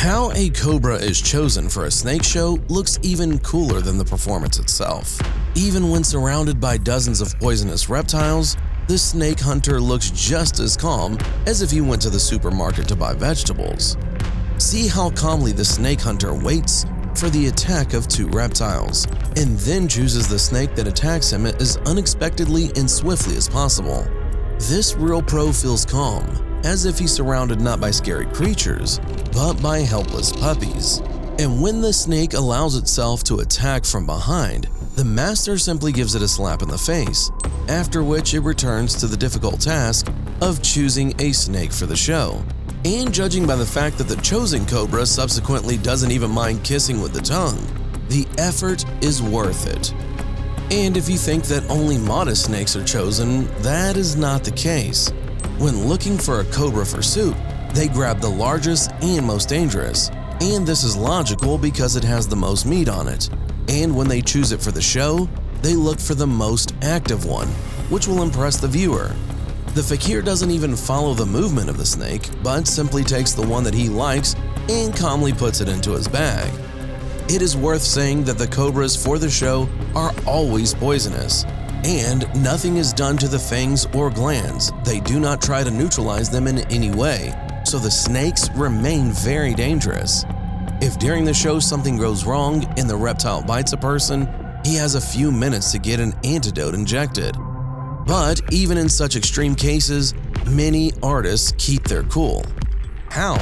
How a cobra is chosen for a snake show looks even cooler than the performance itself. Even when surrounded by dozens of poisonous reptiles, the snake hunter looks just as calm as if he went to the supermarket to buy vegetables. See how calmly the snake hunter waits for the attack of two reptiles, and then chooses the snake that attacks him as unexpectedly and swiftly as possible. This real pro feels calm, as if he's surrounded not by scary creatures, but by helpless puppies. And when the snake allows itself to attack from behind, the master simply gives it a slap in the face, after which it returns to the difficult task of choosing a snake for the show. And judging by the fact that the chosen cobra subsequently doesn't even mind kissing with the tongue, the effort is worth it. And if you think that only modest snakes are chosen, that is not the case. When looking for a cobra for soup, they grab the largest and most dangerous, and this is logical because it has the most meat on it. And when they choose it for the show, they look for the most active one, which will impress the viewer. The fakir doesn't even follow the movement of the snake, but simply takes the one that he likes and calmly puts it into his bag. It is worth saying that the cobras for the show are always poisonous, and nothing is done to the fangs or glands. They do not try to neutralize them in any way, so the snakes remain very dangerous. If during the show something goes wrong and the reptile bites a person, he has a few minutes to get an antidote injected. But even in such extreme cases, many artists keep their cool. How?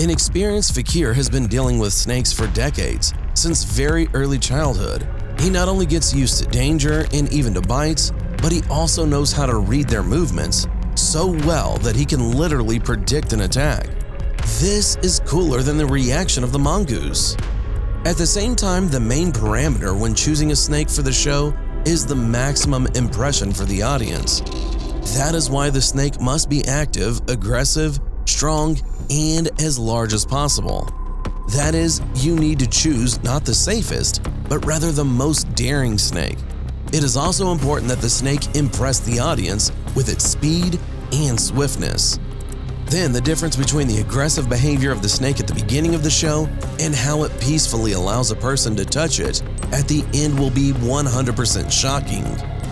An experienced fakir has been dealing with snakes for decades, since very early childhood. He not only gets used to danger and even to bites, but he also knows how to read their movements so well that he can literally predict an attack. This is cooler than the reaction of the mongoose. At the same time, the main parameter when choosing a snake for the show is the maximum impression for the audience. That is why the snake must be active, aggressive, strong, and as large as possible. That is, you need to choose not the safest, but rather the most daring snake. It is also important that the snake impress the audience with its speed and swiftness. Then the difference between the aggressive behavior of the snake at the beginning of the show and how it peacefully allows a person to touch it at the end will be 100% shocking.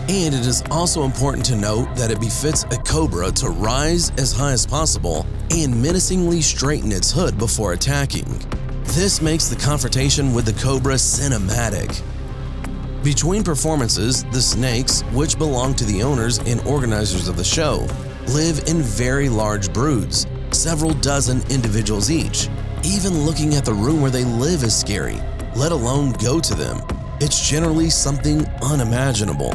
And it is also important to note that it befits a cobra to rise as high as possible and menacingly straighten its hood before attacking. This makes the confrontation with the cobra cinematic. Between performances, the snakes, which belong to the owners and organizers of the show, live in very large broods, several dozen individuals each. Even looking at the room where they live is scary, let alone go to them. It's generally something unimaginable.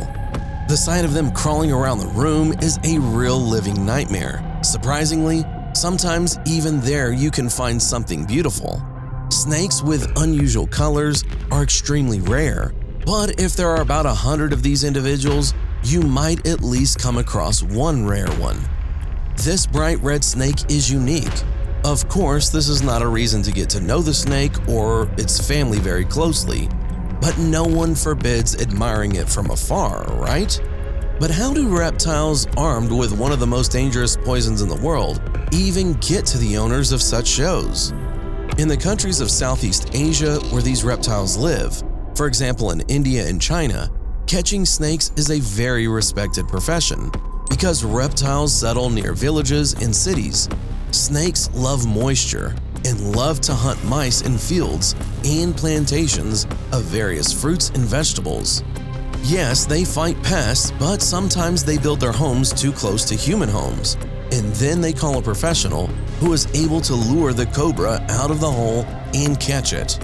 The sight of them crawling around the room is a real living nightmare. Surprisingly, sometimes even there you can find something beautiful. Snakes with unusual colors are extremely rare, but if there are about 100 of these individuals, you might at least come across one rare one. This bright red snake is unique. Of course, this is not a reason to get to know the snake or its family very closely, but no one forbids admiring it from afar, right? But how do reptiles armed with one of the most dangerous poisons in the world even get to the owners of such shows? In the countries of Southeast Asia where these reptiles live, for example in India and China, catching snakes is a very respected profession because reptiles settle near villages and cities. Snakes love moisture and love to hunt mice in fields and plantations of various fruits and vegetables. Yes, they fight pests, but sometimes they build their homes too close to human homes, and then they call a professional who is able to lure the cobra out of the hole and catch it.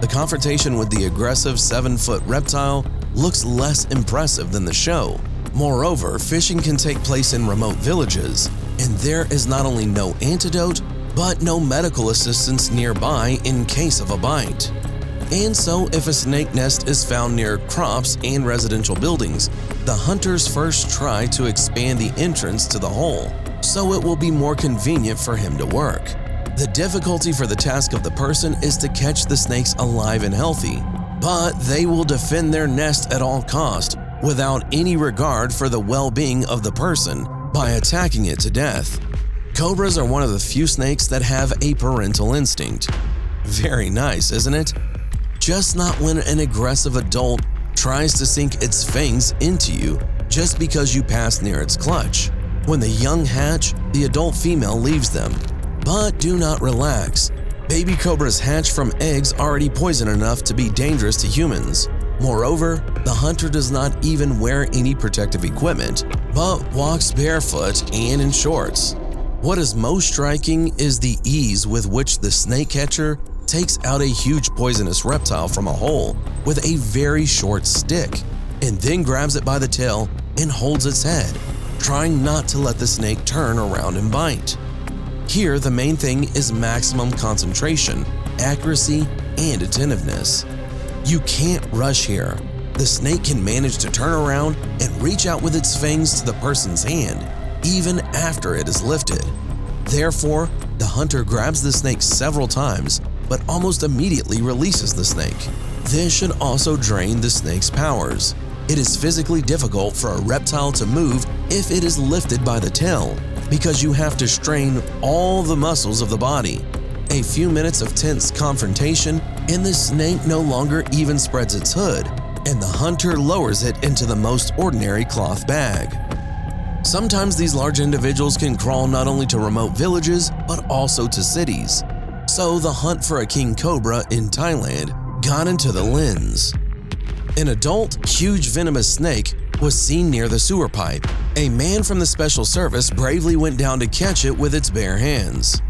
The confrontation with the aggressive 7-foot reptile looks less impressive than the show. Moreover, fishing can take place in remote villages, and there is not only no antidote, but no medical assistance nearby in case of a bite. And so if a snake nest is found near crops and residential buildings, the hunters first try to expand the entrance to the hole, so it will be more convenient for him to work. The difficulty for the task of the person is to catch the snakes alive and healthy, but they will defend their nest at all costs without any regard for the well-being of the person by attacking it to death. Cobras are one of the few snakes that have a parental instinct. Very nice, isn't it? Just not when an aggressive adult tries to sink its fangs into you just because you passed near its clutch. When the young hatch, the adult female leaves them. But do not relax. Baby cobras hatch from eggs already poisoned enough to be dangerous to humans. Moreover, the hunter does not even wear any protective equipment, but walks barefoot and in shorts. What is most striking is the ease with which the snake catcher takes out a huge poisonous reptile from a hole with a very short stick, and then grabs it by the tail and holds its head, trying not to let the snake turn around and bite. Here, the main thing is maximum concentration, accuracy, and attentiveness. You can't rush here. The snake can manage to turn around and reach out with its fangs to the person's hand, even after it is lifted. Therefore, the hunter grabs the snake several times, but almost immediately releases the snake. This should also drain the snake's powers. It is physically difficult for a reptile to move if it is lifted by the tail, because you have to strain all the muscles of the body. A few minutes of tense confrontation, and the snake no longer even spreads its hood, and the hunter lowers it into the most ordinary cloth bag. Sometimes these large individuals can crawl not only to remote villages, but also to cities. So the hunt for a king cobra in Thailand got into the lens. An adult, huge venomous snake was seen near the sewer pipe. A man from the special service bravely went down to catch it with its bare hands.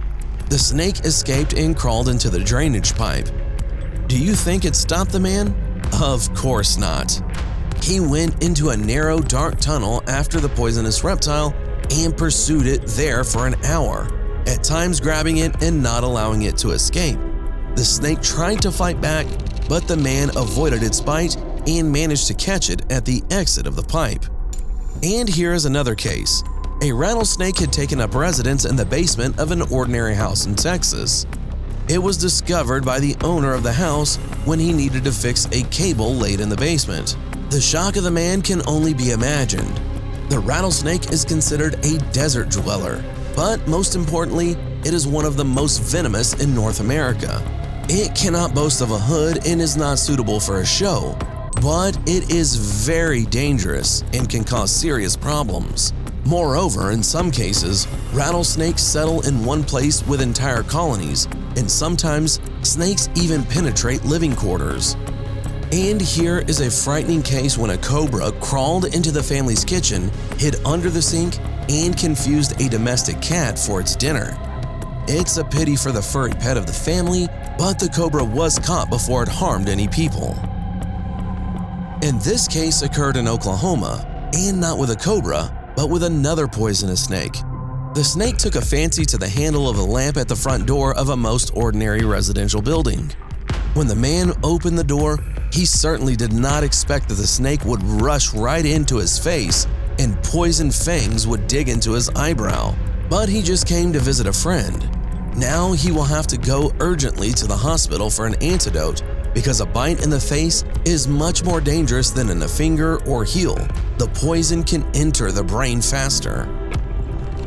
The snake escaped and crawled into the drainage pipe. Do you think it stopped the man? Of course not. He went into a narrow, dark tunnel after the poisonous reptile and pursued it there for an hour, at times grabbing it and not allowing it to escape. The snake tried to fight back, but the man avoided its bite and managed to catch it at the exit of the pipe. And here is another case. A rattlesnake had taken up residence in the basement of an ordinary house in Texas. It was discovered by the owner of the house when he needed to fix a cable laid in the basement. The shock of the man can only be imagined. The rattlesnake is considered a desert dweller, but most importantly, it is one of the most venomous in North America. It cannot boast of a hood and is not suitable for a show, but it is very dangerous and can cause serious problems. Moreover, in some cases, rattlesnakes settle in one place with entire colonies, and sometimes snakes even penetrate living quarters. And here is a frightening case when a cobra crawled into the family's kitchen, hid under the sink, and confused a domestic cat for its dinner. It's a pity for the furry pet of the family, but the cobra was caught before it harmed any people. And this case occurred in Oklahoma, and not with a cobra, but with another poisonous snake. The snake took a fancy to the handle of a lamp at the front door of a most ordinary residential building. When the man opened the door, he certainly did not expect that the snake would rush right into his face and poisoned fangs would dig into his eyebrow. But he just came to visit a friend. Now he will have to go urgently to the hospital for an antidote because a bite in the face is much more dangerous than in the finger or heel. The poison can enter the brain faster.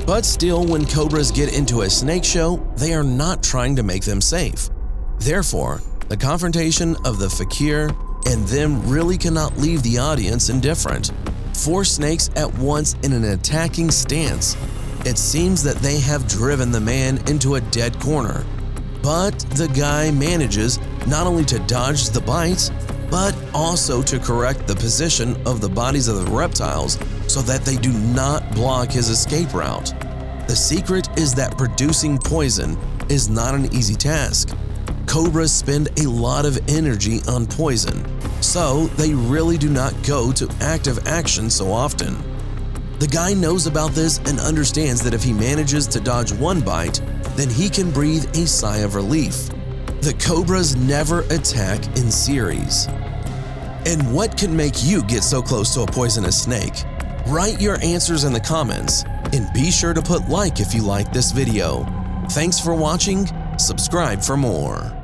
But still, when cobras get into a snake show, they are not trying to make them safe. Therefore, the confrontation of the fakir and them really cannot leave the audience indifferent. 4 snakes at once in an attacking stance. It seems that they have driven the man into a dead corner. But the guy manages not only to dodge the bites, but also to correct the position of the bodies of the reptiles so that they do not block his escape route. The secret is that producing poison is not an easy task. Cobras spend a lot of energy on poison, so they really do not go to active action so often. The guy knows about this and understands that if he manages to dodge one bite, then he can breathe a sigh of relief. The cobras never attack in series. And what can make you get so close to a poisonous snake? Write your answers in the comments, and be sure to put like if you like this video. Thanks for watching. Subscribe for more.